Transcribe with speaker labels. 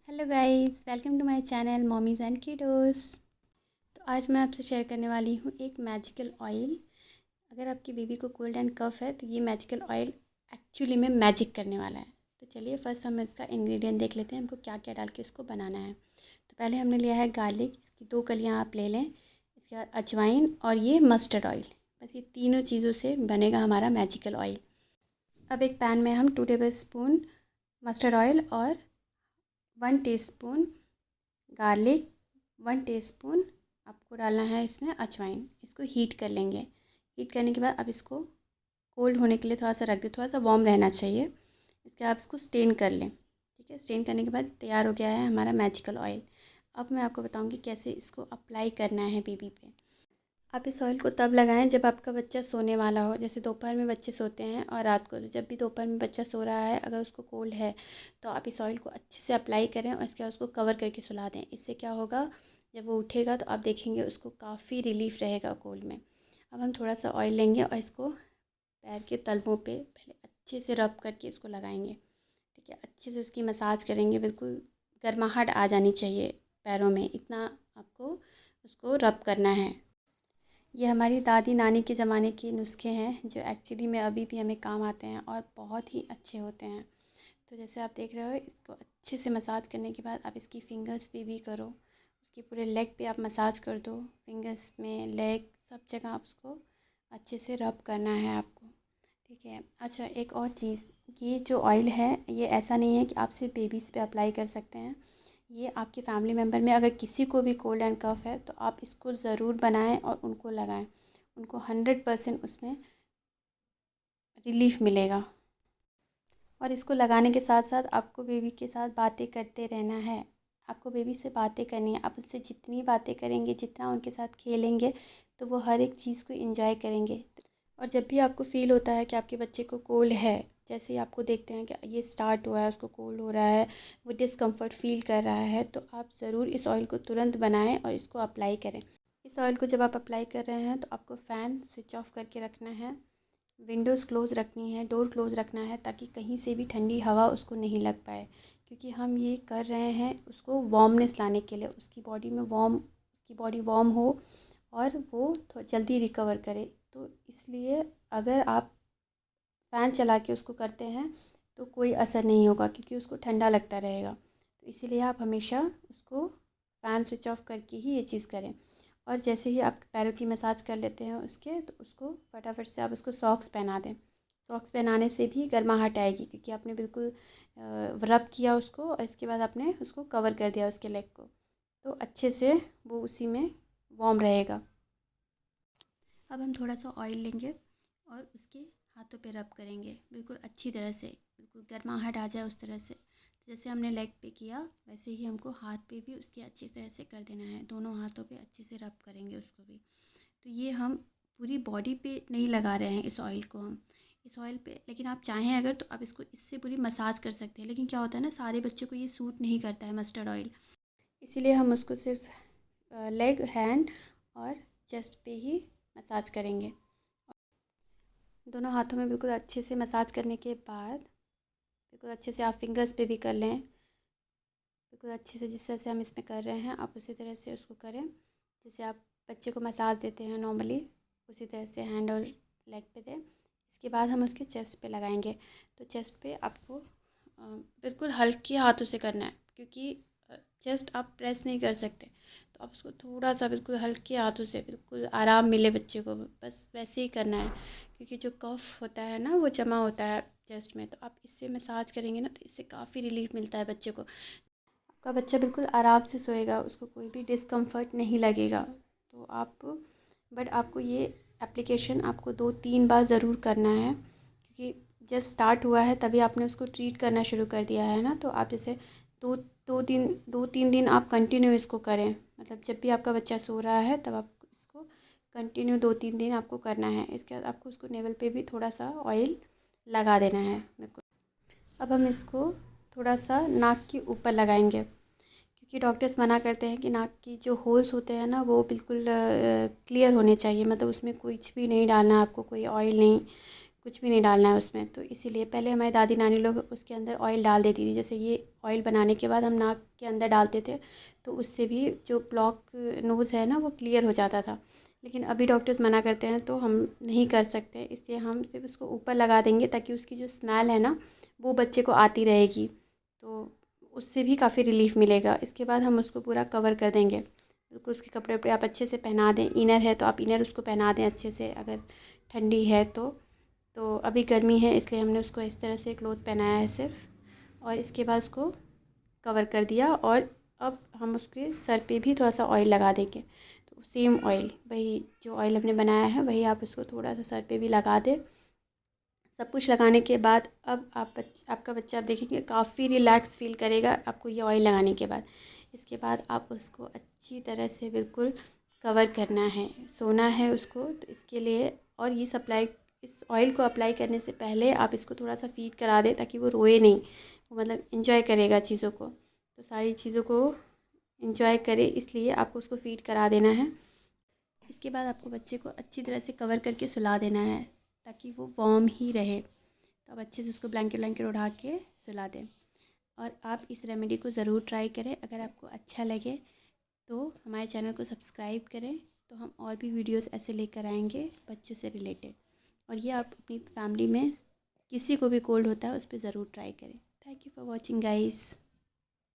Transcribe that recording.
Speaker 1: Hello guys, welcome to my channel mommies and kiddos. तो आज मैं आपसे शेयर करने वाली हूँ एक मैजिकल ऑयल। अगर आपकी बेबी को कोल्ड एंड कफ है तो ये मैजिकल ऑयल एक्चुअली में मैजिक करने वाला है। तो चलिए फर्स्ट हम इसका इंग्रेडिएंट देख लेते हैं, हमको क्या क्या डाल के इसको बनाना है। तो पहले हमने लिया है गार्लिक, इसकी 2 कलियाँ आप ले लें। इसके बाद अजवाइन और ये मस्टर्ड ऑयल, बस ये तीनों चीज़ों से बनेगा हमारा मैजिकल ऑयल। अब एक पैन में हम 2 टेबल स्पून मस्टर्ड ऑयल और 1 टीस्पून गार्लिक, 1 टीस्पून आपको डालना है इसमें अजवाइन। इसको हीट कर लेंगे। हीट करने के बाद अब इसको कोल्ड होने के लिए थोड़ा सा रख दें, थोड़ा सा वार्म रहना चाहिए। इसके बाद इसको स्टेन कर लें। ठीक है, स्टेन करने के बाद तैयार हो गया है हमारा मैजिकल ऑयल। अब मैं आपको बताऊंगी कैसे इसको अप्लाई करना है बेबी पे। आप इस ऑयल को तब लगाएं जब आपका बच्चा सोने वाला हो। जैसे दोपहर में बच्चे सोते हैं और रात को, जब भी दोपहर में बच्चा सो रहा है अगर उसको कोल्ड है तो आप इस ऑयल को अच्छे से अप्लाई करें और इसके बाद उसको कवर करके सुला दें। इससे क्या होगा, जब वो उठेगा तो आप देखेंगे उसको काफ़ी रिलीफ रहेगा कोल्ड में। अब हम थोड़ा सा ऑयल लेंगे और इसको पैर के तलवों पे पहले अच्छे से रब करके इसको लगाएंगे। ठीक है, अच्छे से उसकी मसाज करेंगे, बिल्कुल गर्माहट आ जानी चाहिए पैरों में, इतना आपको उसको रब करना है। ये हमारी दादी नानी के ज़माने के नुस्खे हैं जो एक्चुअली में अभी भी हमें काम आते हैं और बहुत ही अच्छे होते हैं। तो जैसे आप देख रहे हो, इसको अच्छे से मसाज करने के बाद आप इसकी फिंगर्स पे भी करो। उसके पूरे लेग पे आप मसाज कर दो, फिंगर्स में, लेग, सब जगह आप उसको अच्छे से रब करना है आपको। ठीक है। अच्छा, एक और चीज़, ये जो ऑयल है ये ऐसा नहीं है कि आप सिर्फ बेबीज़ पे अप्लाई कर सकते हैं। ये आपके फैमिली मेम्बर में अगर किसी को भी कोल्ड एंड कफ है तो आप इसको ज़रूर बनाएं और उनको लगाएं। उनको 100% उसमें रिलीफ मिलेगा। और इसको लगाने के साथ साथ आपको बेबी के साथ बातें करते रहना है। आपको बेबी से बातें करनी है। आप उससे जितनी बातें करेंगे, जितना उनके साथ खेलेंगे, तो वो हर एक चीज़ को एंजॉय करेंगे। और जब भी आपको फ़ील होता है कि आपके बच्चे को कोल्ड है, जैसे ही आपको देखते हैं कि ये स्टार्ट हुआ है, उसको कोल्ड हो रहा है, वो डिस्कम्फर्ट फ़ील कर रहा है, तो आप ज़रूर इस ऑयल को तुरंत बनाएं और इसको अप्लाई करें। इस ऑयल को जब आप अप्लाई कर रहे हैं तो आपको फ़ैन स्विच ऑफ करके रखना है, विंडोज़ क्लोज़ रखनी है, डोर क्लोज़ रखना है, ताकि कहीं से भी ठंडी हवा उसको नहीं लग पाए। क्योंकि हम ये कर रहे हैं उसको वार्मनेस लाने के लिए, उसकी बॉडी वार्म हो और वो जल्दी रिकवर करे। तो इसलिए अगर आप फ़ैन चला के उसको करते हैं तो कोई असर नहीं होगा, क्योंकि उसको ठंडा लगता रहेगा। तो इसीलिए आप हमेशा उसको फ़ैन स्विच ऑफ करके ही ये चीज़ करें। और जैसे ही आप पैरों की मसाज कर लेते हैं उसके, तो उसको फटाफट से आप उसको सॉक्स पहना दें। सॉक्स पहनाने से भी गर्माहट आएगी, क्योंकि आपने बिल्कुल रब किया उसको और इसके बाद आपने उसको कवर कर दिया उसके लेग को, तो अच्छे से वो उसी में वार्म रहेगा। अब हम थोड़ा सा ऑयल लेंगे और उसके हाथों पे रब करेंगे, बिल्कुल अच्छी तरह से, बिल्कुल गर्माहट आ जाए उस तरह से। जैसे हमने लेग पे किया वैसे ही हमको हाथ पे भी उसके अच्छी तरह से कर देना है। दोनों हाथों पे अच्छे से रब करेंगे उसको भी। तो ये हम पूरी बॉडी पे नहीं लगा रहे हैं इस ऑयल को, हम इस ऑयल पे, लेकिन आप चाहें अगर तो आप इसको इससे पूरी मसाज कर सकते हैं। लेकिन क्या होता है ना, सारे बच्चों को ये सूट नहीं करता है मस्टर्ड ऑयल, इसीलिए हम उसको सिर्फ लेग, हैंड और चेस्ट पे ही मसाज करेंगे। दोनों हाथों में बिल्कुल अच्छे से मसाज करने के बाद बिल्कुल अच्छे से आप फिंगर्स पे भी कर लें। बिल्कुल अच्छे से जिस तरह से हम इसमें कर रहे हैं आप उसी तरह से उसको करें। जैसे आप बच्चे को मसाज देते हैं नॉर्मली, उसी तरह से हैंड और लेग पे दें। इसके बाद हम उसके चेस्ट पे लगाएंगे। तो चेस्ट पे आपको बिल्कुल हल्के हाथों से करना है, क्योंकि चेस्ट आप प्रेस नहीं कर सकते। तो आप उसको थोड़ा सा बिल्कुल हल्के हाथों से, बिल्कुल आराम मिले बच्चे को, बस वैसे ही करना है। क्योंकि जो कफ होता है ना वो जमा होता है चेस्ट में, तो आप इससे मसाज करेंगे ना तो इससे काफ़ी रिलीफ मिलता है बच्चे को। आपका बच्चा बिल्कुल आराम से सोएगा, उसको कोई भी डिस्कम्फर्ट नहीं लगेगा। तो आप, बट आपको ये एप्लीकेशन आपको 2-3 बार ज़रूर करना है, क्योंकि जस्ट स्टार्ट हुआ है तभी आपने उसको ट्रीट करना शुरू कर दिया है ना। तो आप जैसे दो 2-3 दिन आप कंटिन्यू इसको करें। मतलब जब भी आपका बच्चा सो रहा है तब आप इसको कंटिन्यू 2-3 दिन आपको करना है। इसके बाद आपको उसको नेवल पे भी थोड़ा सा ऑयल लगा देना है बिल्कुल। अब हम इसको थोड़ा सा नाक के ऊपर लगाएंगे, क्योंकि डॉक्टर्स मना करते हैं कि नाक की जो होल्स होते हैं ना वो बिल्कुल क्लियर होने चाहिए। मतलब उसमें कुछ भी नहीं डालना है आपको, कोई ऑयल नहीं, कुछ भी नहीं डालना है उसमें। तो इसीलिए पहले हमारी दादी नानी लोग उसके अंदर ऑयल डाल देती थी। जैसे ये ऑयल बनाने के बाद हम नाक के अंदर डालते थे तो उससे भी जो ब्लॉक नोज़ है ना वो क्लियर हो जाता था। लेकिन अभी डॉक्टर्स मना करते हैं तो हम नहीं कर सकते, इसलिए हम सिर्फ उसको ऊपर लगा देंगे ताकि उसकी जो स्मेल है ना वो बच्चे को आती रहेगी, तो उससे भी काफ़ी रिलीफ़ मिलेगा। इसके बाद हम उसको पूरा कवर कर देंगे। बिल्कुल उसके कपड़े वपड़े आप अच्छे से पहना दें। इनर है तो आप इनर उसको पहना दें अच्छे से, अगर ठंडी है तो अभी गर्मी है इसलिए हमने उसको इस तरह से क्लोथ पहनाया है सिर्फ, और इसके बाद उसको कवर कर दिया। और अब हम उसके सर पे भी थोड़ा सा ऑयल लगा देंगे। तो सेम ऑयल, वही जो ऑयल हमने बनाया है वही आप उसको थोड़ा सा सर पे भी लगा दें। सब कुछ लगाने के बाद अब आपका बच्चा आप देखेंगे काफ़ी रिलैक्स फ़ील करेगा आपको ये ऑयल लगाने के बाद। इसके बाद आप उसको अच्छी तरह से बिल्कुल कवर करना है, सोना है उसको। तो इसके लिए, और ये सप्लाई, इस ऑयल को अप्लाई करने से पहले आप इसको थोड़ा सा फ़ीड करा दें ताकि वो रोए नहीं, वो मतलब इन्जॉय करेगा चीज़ों को। तो सारी चीज़ों को इन्जॉय करे इसलिए आपको उसको फ़ीड करा देना है। इसके बाद आपको बच्चे को अच्छी तरह से कवर करके सुला देना है ताकि वो वार्म ही रहे। तो आप अच्छे से उसको ब्लैंकेट व्लैंकेट उड़ा के सुला दें। और आप इस रेमेडी को ज़रूर ट्राई करें। अगर आपको अच्छा लगे तो हमारे चैनल को सब्सक्राइब करें, तो हम और भी वीडियोस ऐसे लेकर आएंगे बच्चों से रिलेटेड। और ये आप अपनी फैमिली में किसी को भी कोल्ड होता है उस पर ज़रूर ट्राई करें। Thank you for watching guys.